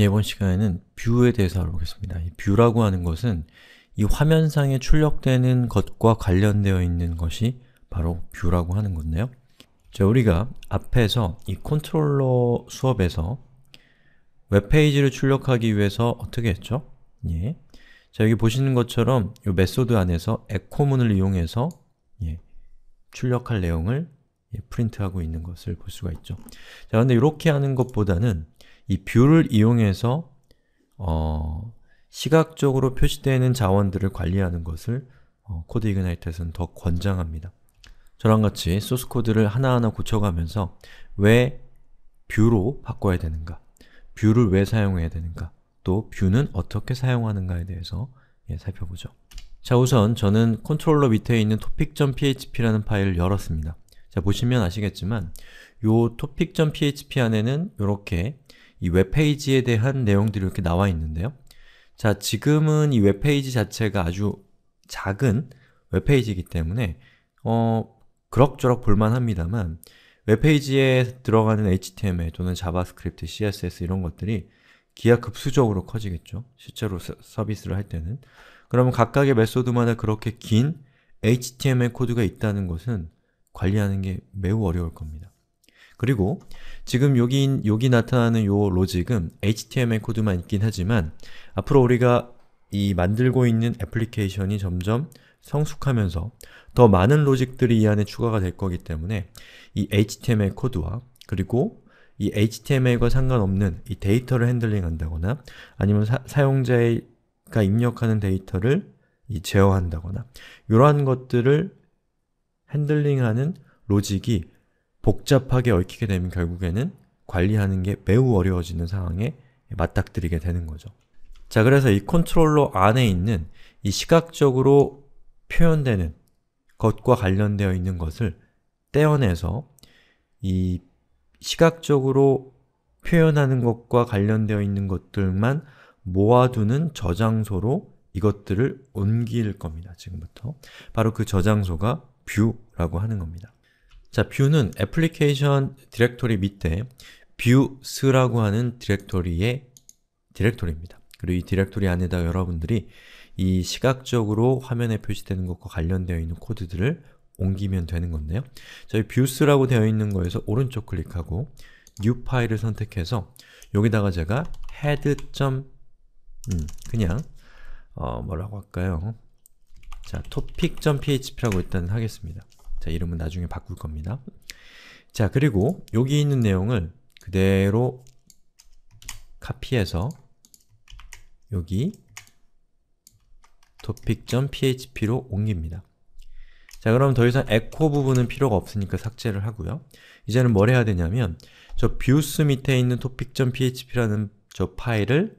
이번 시간에는 뷰에 대해서 알아보겠습니다. 이 뷰라고 하는 것은 이 화면상에 출력되는 것과 관련되어 있는 것이 바로 뷰라고 하는 건데요. 자, 우리가 앞에서 이 컨트롤러 수업에서 웹페이지를 출력하기 위해서 어떻게 했죠? 예. 자, 여기 보시는 것처럼 이 메소드 안에서 echo문을 이용해서 출력할 내용을 프린트하고 있는 것을 볼 수가 있죠. 자, 근데 이렇게 하는 것보다는 이 뷰를 이용해서 시각적으로 표시되는 자원들을 관리하는 것을 코드 이그나이트에서는 더 권장합니다. 저랑 같이 소스 코드를 하나하나 고쳐가면서 왜 뷰로 바꿔야 되는가, 뷰를 왜 사용해야 되는가, 또 뷰는 어떻게 사용하는가에 대해서 살펴보죠. 자, 우선 저는 컨트롤러 밑에 있는 topic.php라는 파일을 열었습니다. 자, 보시면 아시겠지만 요 topic.php 안에는 이렇게 이 웹페이지에 대한 내용들이 이렇게 나와 있는데요. 자, 지금은 이 웹페이지 자체가 아주 작은 웹페이지이기 때문에 그럭저럭 볼만합니다만 웹페이지에 들어가는 HTML 또는 자바스크립트, CSS 이런 것들이 기하급수적으로 커지겠죠. 실제로 서비스를 할 때는. 그러면 각각의 메소드마다 그렇게 긴 HTML 코드가 있다는 것은 관리하는 게 매우 어려울 겁니다. 그리고 지금 여기 나타나는 요 로직은 HTML 코드만 있긴 하지만 앞으로 우리가 이 만들고 있는 애플리케이션이 점점 성숙하면서 더 많은 로직들이 이 안에 추가가 될 거기 때문에 이 HTML 코드와 그리고 이 HTML과 상관없는 이 데이터를 핸들링 한다거나 아니면 사용자가 입력하는 데이터를 제어한다거나 이러한 것들을 핸들링하는 로직이 복잡하게 얽히게 되면 결국에는 관리하는 게 매우 어려워지는 상황에 맞닥뜨리게 되는 거죠. 자, 그래서 이 컨트롤러 안에 있는 이 시각적으로 표현되는 것과 관련되어 있는 것을 떼어내서 이 시각적으로 표현하는 것과 관련되어 있는 것들만 모아두는 저장소로 이것들을 옮길 겁니다. 지금부터. 바로 그 저장소가 뷰라고 하는 겁니다. 자, 뷰는 애플리케이션 디렉토리 밑에 views라고 하는 디렉토리의 디렉토리입니다. 그리고 이 디렉토리 안에다 여러분들이 이 시각적으로 화면에 표시되는 것과 관련되어 있는 코드들을 옮기면 되는 건데요. 저희 views라고 되어 있는 거에서 오른쪽 클릭하고 new 파일을 선택해서 여기다가 제가 head. 그냥 뭐라고 할까요? 자, topic.php라고 일단 하겠습니다. 자, 이름은 나중에 바꿀 겁니다. 자, 그리고 여기 있는 내용을 그대로 카피해서 여기 topic.php로 옮깁니다. 자, 그럼 더 이상 echo 부분은 필요가 없으니까 삭제를 하고요. 이제는 뭘 해야 되냐면 저 views 밑에 있는 topic.php라는 저 파일을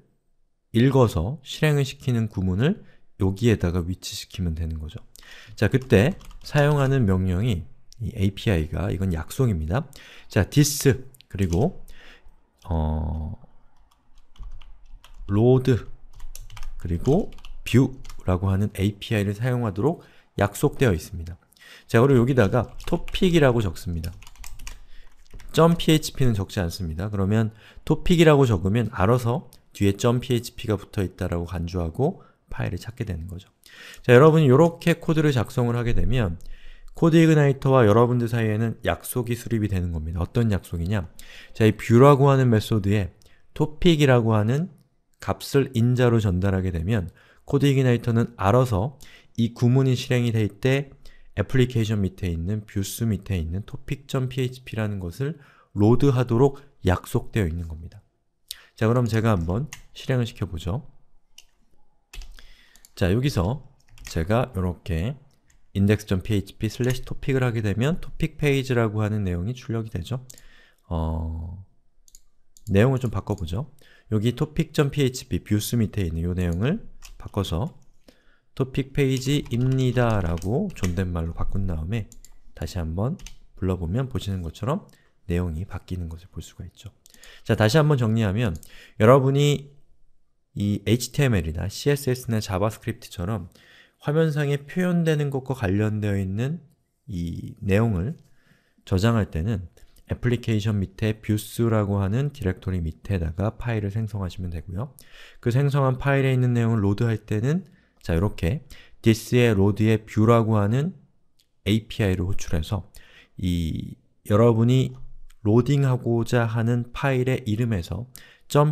읽어서 실행을 시키는 구문을 여기에다가 위치시키면 되는 거죠. 자, 그때 사용하는 명령이 이 API가 이건 약속입니다. 자, this 그리고 load 그리고 view라고 하는 API를 사용하도록 약속되어 있습니다. 자, 그리고 여기다가 topic이라고 적습니다. .php는 적지 않습니다. 그러면 topic이라고 적으면 알아서 뒤에 .php가 붙어있다라고 간주하고 파일을 찾게 되는 거죠. 자, 여러분이 이렇게 코드를 작성을 하게 되면 코드 이그나이터와 여러분들 사이에는 약속이 수립이 되는 겁니다. 어떤 약속이냐? 자, 이 view라고 하는 메소드에 topic이라고 하는 값을 인자로 전달하게 되면 코드 이그나이터는 알아서 이 구문이 실행이 될 때 애플리케이션 밑에 있는 views 밑에 있는 topic.php라는 것을 로드하도록 약속되어 있는 겁니다. 자, 그럼 제가 한번 실행을 시켜보죠. 자, 여기서 제가 이렇게 index.php/topic을 하게 되면 topic page라고 하는 내용이 출력이 되죠. 내용을 좀 바꿔보죠. 여기 topic.php views 밑에 있는 이 내용을 바꿔서 topic page입니다 라고 존댓말로 바꾼 다음에 다시 한번 불러보면 보시는 것처럼 내용이 바뀌는 것을 볼 수가 있죠. 자, 다시 한번 정리하면 여러분이 이 HTML이나 CSS나 자바스크립트처럼 화면상에 표현되는 것과 관련되어 있는 이 내용을 저장할 때는 애플리케이션 밑에 views라고 하는 디렉토리 밑에다가 파일을 생성하시면 되고요. 그 생성한 파일에 있는 내용을 로드할 때는 자, 이렇게 this의 load의 view라고 하는 API를 호출해서 여러분이 로딩하고자 하는 파일의 이름에서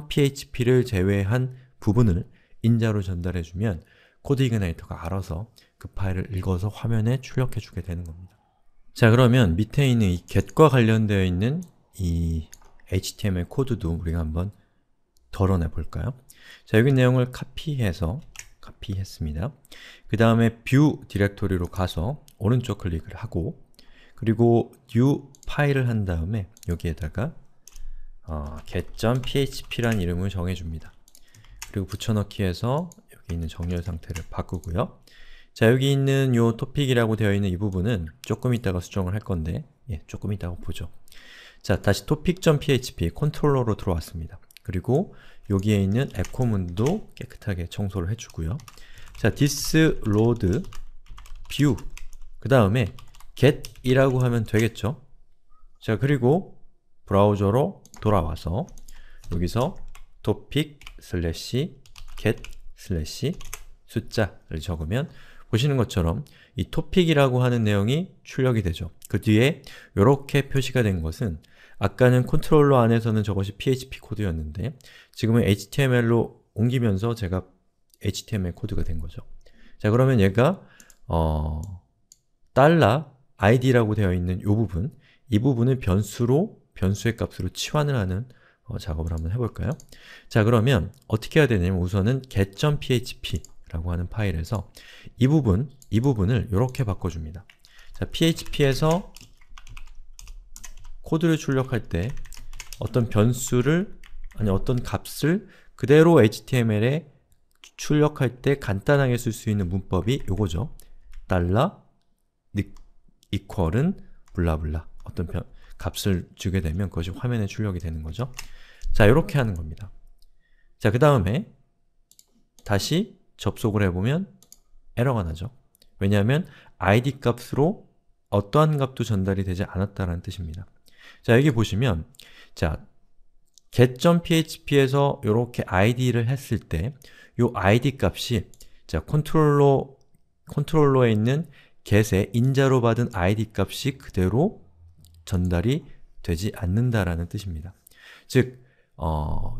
.php를 제외한 부분을 인자로 전달해주면 코드이그나이터가 알아서 그 파일을 읽어서 화면에 출력해주게 되는 겁니다. 자, 그러면 밑에 있는 이 get과 관련되어 있는 이 HTML 코드도 우리가 한번 덜어내 볼까요? 자, 여기 내용을 카피했습니다. 그 다음에 view 디렉토리로 가서 오른쪽 클릭을 하고 그리고 new 파일을 한 다음에 여기에다가 get.php라는 이름을 정해줍니다. 그리고 붙여넣기해서 여기 있는 정렬 상태를 바꾸고요. 자, 여기 있는 요 토픽이라고 되어 있는 이 부분은 조금 이따가 수정을 할 건데 조금 이따가 보죠. 자, 다시 topic.php 컨트롤러로 들어왔습니다. 그리고 여기에 있는 에코문도 깨끗하게 청소를 해주고요. 자, this load view 그 다음에 get이라고 하면 되겠죠. 자, 그리고 브라우저로 돌아와서 여기서 topic/get/ 숫자를 적으면 보시는 것처럼 이 topic이라고 하는 내용이 출력이 되죠. 그 뒤에 이렇게 표시가 된 것은 아까는 컨트롤러 안에서는 저것이 PHP 코드였는데 지금은 HTML로 옮기면서 제가 HTML 코드가 된 거죠. 자, 그러면 얘가 $id라고 되어 있는 이 부분, 이 부분을 변수의 값으로 치환을 하는 작업을 한번 해볼까요? 자, 그러면 어떻게 해야 되냐면 우선은 get.php 라고 하는 파일에서 이 부분을 이렇게 바꿔줍니다. 자, php에서 코드를 출력할 때 어떤 변수를, 어떤 값을 그대로 HTML에 출력할 때 간단하게 쓸 수 있는 문법이 요거죠. $equal은 블라블라 어떤 값을 주게 되면 그것이 화면에 출력이 되는 거죠. 자, 이렇게 하는 겁니다. 자, 그 다음에 다시 접속을 해보면 에러가 나죠. 왜냐하면 id 값으로 어떠한 값도 전달이 되지 않았다는 뜻입니다. 자, 여기 보시면 자, get.php에서 이렇게 id를 했을 때 이 id 값이 자, 컨트롤러에 있는 get의 인자로 받은 id 값이 그대로 전달이 되지 않는다라는 뜻입니다. 즉,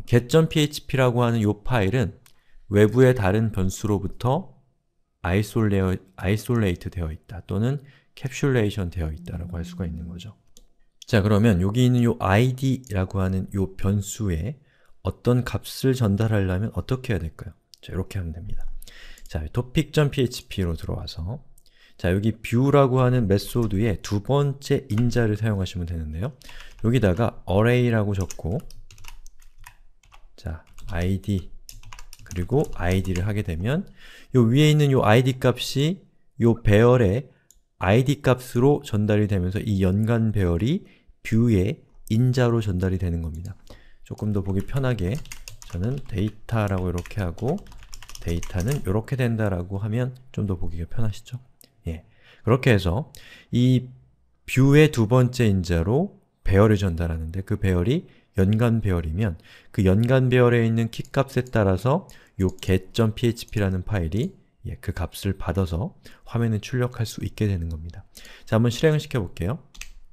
get.php라고 하는 이 파일은 외부의 다른 변수로부터 isolate 되어 있다 또는 capsulation 되어 있다라고 할 수가 있는 거죠. 자, 그러면 여기 있는 이 id라고 하는 이 변수에 어떤 값을 전달하려면 어떻게 해야 될까요? 자, 이렇게 하면 됩니다. 자, topic.php로 들어와서 자, 여기 view라고 하는 메소드의 두 번째 인자를 사용하시면 되는데요. 여기다가 array라고 적고 자, id 그리고 id를 하게 되면 요 위에 있는 요 id 값이 요 배열의 id 값으로 전달이 되면서 이 연간 배열이 view의 인자로 전달이 되는 겁니다. 조금 더 보기 편하게 저는 데이터라고 이렇게 하고 데이터는 이렇게 된다라고 하면 좀 더 보기가 편하시죠? 예, 그렇게 해서 이 view의 두 번째 인자로 배열을 전달하는데 그 배열이 연간 배열이면 그 연간 배열에 있는 키값에 따라서 요 get.php라는 파일이 그 값을 받아서 화면에 출력할 수 있게 되는 겁니다. 자, 한번 실행을 시켜 볼게요.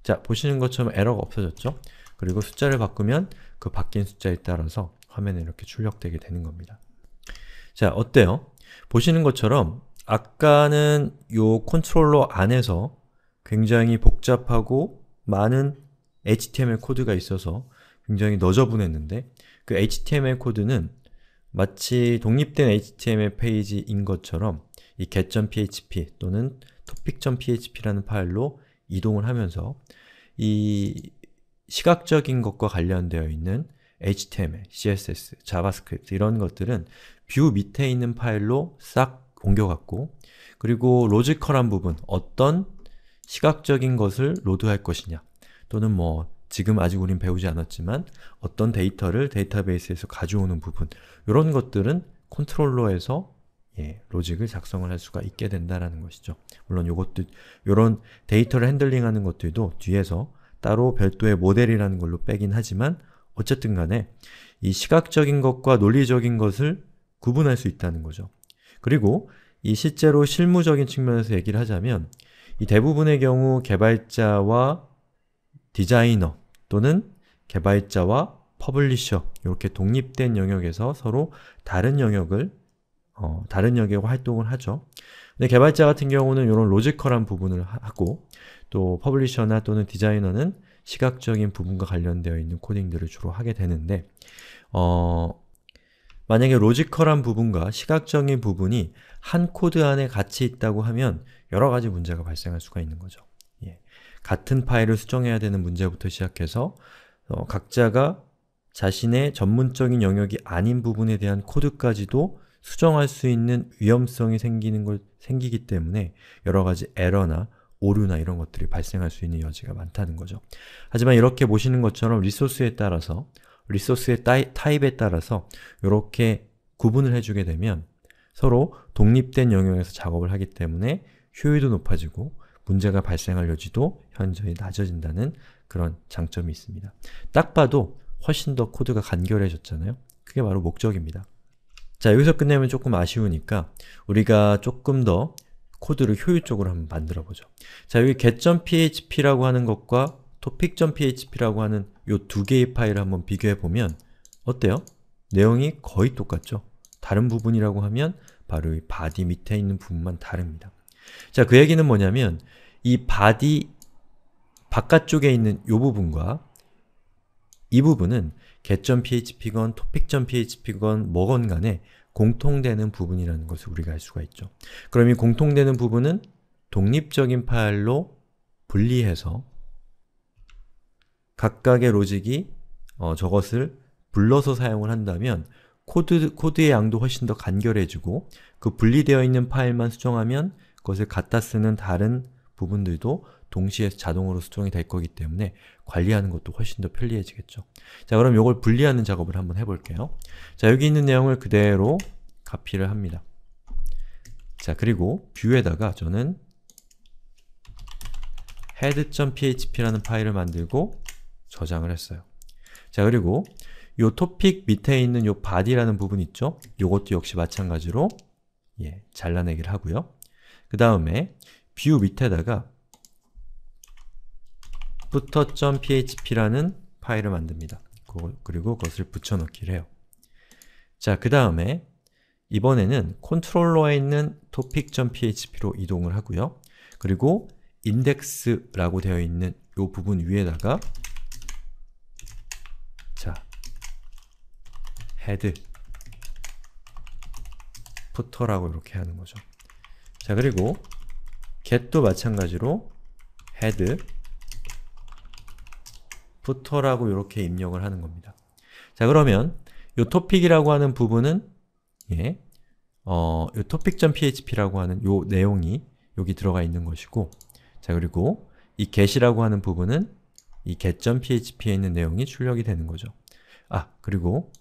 자, 보시는 것처럼 에러가 없어졌죠? 그리고 숫자를 바꾸면 그 바뀐 숫자에 따라서 화면에 이렇게 출력되게 되는 겁니다. 자, 어때요? 보시는 것처럼 아까는 요 컨트롤러 안에서 굉장히 복잡하고 많은 HTML 코드가 있어서 굉장히 너저분했는데 그 HTML 코드는 마치 독립된 HTML 페이지인 것처럼 이 get.php 또는 topic.php라는 파일로 이동을 하면서 이 시각적인 것과 관련되어 있는 HTML, CSS, 자바스크립트 이런 것들은 뷰 밑에 있는 파일로 싹 옮겨갔고 그리고 로지컬한 부분, 어떤 시각적인 것을 로드할 것이냐 또는 뭐 지금 아직 우린 배우지 않았지만 어떤 데이터를 데이터베이스에서 가져오는 부분 이런 것들은 컨트롤러에서 로직을 작성을 할 수가 있게 된다는 것이죠. 물론 요것도 이런 데이터를 핸들링하는 것들도 뒤에서 따로 별도의 모델이라는 걸로 빼긴 하지만 어쨌든 간에 이 시각적인 것과 논리적인 것을 구분할 수 있다는 거죠. 그리고 이 실제로 실무적인 측면에서 얘기를 하자면 이 대부분의 경우 개발자와 디자이너 또는 개발자와 퍼블리셔 이렇게 독립된 영역에서 서로 다른 영역의 활동을 하죠. 근데 개발자 같은 경우는 이런 로지컬한 부분을 하고 또 퍼블리셔나 또는 디자이너는 시각적인 부분과 관련되어 있는 코딩들을 주로 하게 되는데 만약에 로지컬한 부분과 시각적인 부분이 한 코드 안에 같이 있다고 하면 여러 가지 문제가 발생할 수가 있는 거죠. 같은 파일을 수정해야 되는 문제부터 시작해서 각자가 자신의 전문적인 영역이 아닌 부분에 대한 코드까지도 수정할 수 있는 위험성이 생기기 때문에 여러 가지 에러나 오류나 이런 것들이 발생할 수 있는 여지가 많다는 거죠. 하지만 이렇게 보시는 것처럼 리소스의 타입에 따라서 이렇게 구분을 해주게 되면 서로 독립된 영역에서 작업을 하기 때문에 효율도 높아지고 문제가 발생할 여지도 현저히 낮아진다는 그런 장점이 있습니다. 딱 봐도 훨씬 더 코드가 간결해졌잖아요. 그게 바로 목적입니다. 자, 여기서 끝내면 조금 아쉬우니까 우리가 조금 더 코드를 효율적으로 한번 만들어 보죠. 자, 여기 get.php라고 하는 것과 topic.php라고 하는 이 두 개의 파일을 한번 비교해 보면 어때요? 내용이 거의 똑같죠? 다른 부분이라고 하면 바로 이 body 밑에 있는 부분만 다릅니다. 자, 그 얘기는 뭐냐면 이 body 바깥쪽에 있는 이 부분과 이 부분은 get.php건 topic.php건 뭐건 간에 공통되는 부분이라는 것을 우리가 알 수가 있죠. 그럼 이 공통되는 부분은 독립적인 파일로 분리해서 각각의 로직이 저것을 불러서 사용을 한다면 코드의 양도 훨씬 더 간결해지고 그 분리되어 있는 파일만 수정하면 그것을 갖다 쓰는 다른 부분들도 동시에 자동으로 수정이 될 거기 때문에 관리하는 것도 훨씬 더 편리해지겠죠. 자, 그럼 이걸 분리하는 작업을 한번 해볼게요. 자, 여기 있는 내용을 그대로 카피를 합니다. 자, 그리고 뷰에다가 저는 head.php라는 파일을 만들고 저장을 했어요. 자, 그리고 이 토픽 밑에 있는 이 body라는 부분 있죠? 이것도 역시 마찬가지로 잘라내기를 하고요. 그 다음에 뷰 밑에다가 footer.php라는 파일을 만듭니다. 그리고 그것을 붙여넣기를 해요. 자, 그 다음에 이번에는 컨트롤러에 있는 topic.php로 이동을 하고요. 그리고 index라고 되어 있는 이 부분 위에다가 자, head, footer라고 이렇게 하는 거죠. 자, 그리고 get도 마찬가지로 head, footer라고 이렇게 입력을 하는 겁니다. 자, 그러면 이 topic이라고 하는 부분은 이 topic.php라고 하는 이 내용이 여기 들어가 있는 것이고, 자, 그리고 이 get이라고 하는 부분은 이 get.php에 있는 내용이 출력이 되는 거죠. 아, 그리고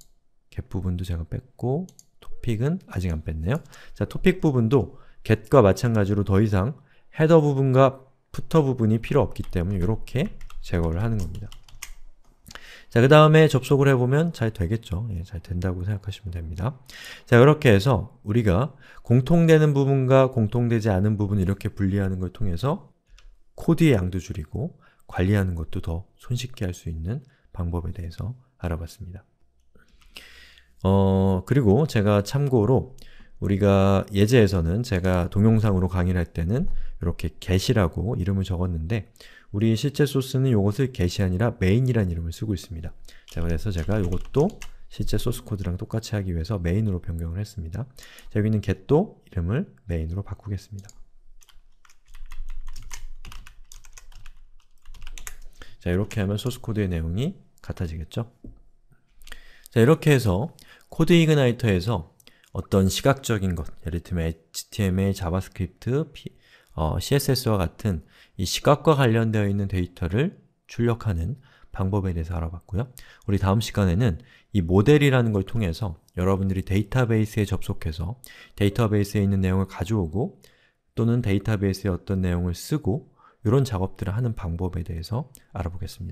get 부분도 제가 뺐고 topic은 아직 안 뺐네요. 자, topic 부분도 get과 마찬가지로 더 이상 헤더 부분과 footer 부분이 필요 없기 때문에 이렇게 제거를 하는 겁니다. 자, 그 다음에 접속을 해보면 잘 되겠죠. 잘 된다고 생각하시면 됩니다. 자, 이렇게 해서 우리가 공통되는 부분과 공통되지 않은 부분을 이렇게 분리하는 걸 통해서 코드의 양도 줄이고 관리하는 것도 더 손쉽게 할 수 있는 방법에 대해서 알아봤습니다. 그리고 제가 참고로 우리가 예제에서는 제가 동영상으로 강의를 할 때는 이렇게 get이라고 이름을 적었는데 우리 실제 소스는 이것을 get이 아니라 main이라는 이름을 쓰고 있습니다. 자, 그래서 제가 이것도 실제 소스 코드랑 똑같이 하기 위해서 main으로 변경을 했습니다. 자, 여기 있는 get도 이름을 main으로 바꾸겠습니다. 자, 이렇게 하면 소스 코드의 내용이 같아지겠죠? 자, 이렇게 해서 코드 이그나이터에서 어떤 시각적인 것, 예를 들면 HTML, 자바스크립트, CSS와 같은 이 시각과 관련되어 있는 데이터를 출력하는 방법에 대해서 알아봤고요. 우리 다음 시간에는 이 모델이라는 걸 통해서 여러분들이 데이터베이스에 접속해서 데이터베이스에 있는 내용을 가져오고 또는 데이터베이스에 어떤 내용을 쓰고 이런 작업들을 하는 방법에 대해서 알아보겠습니다.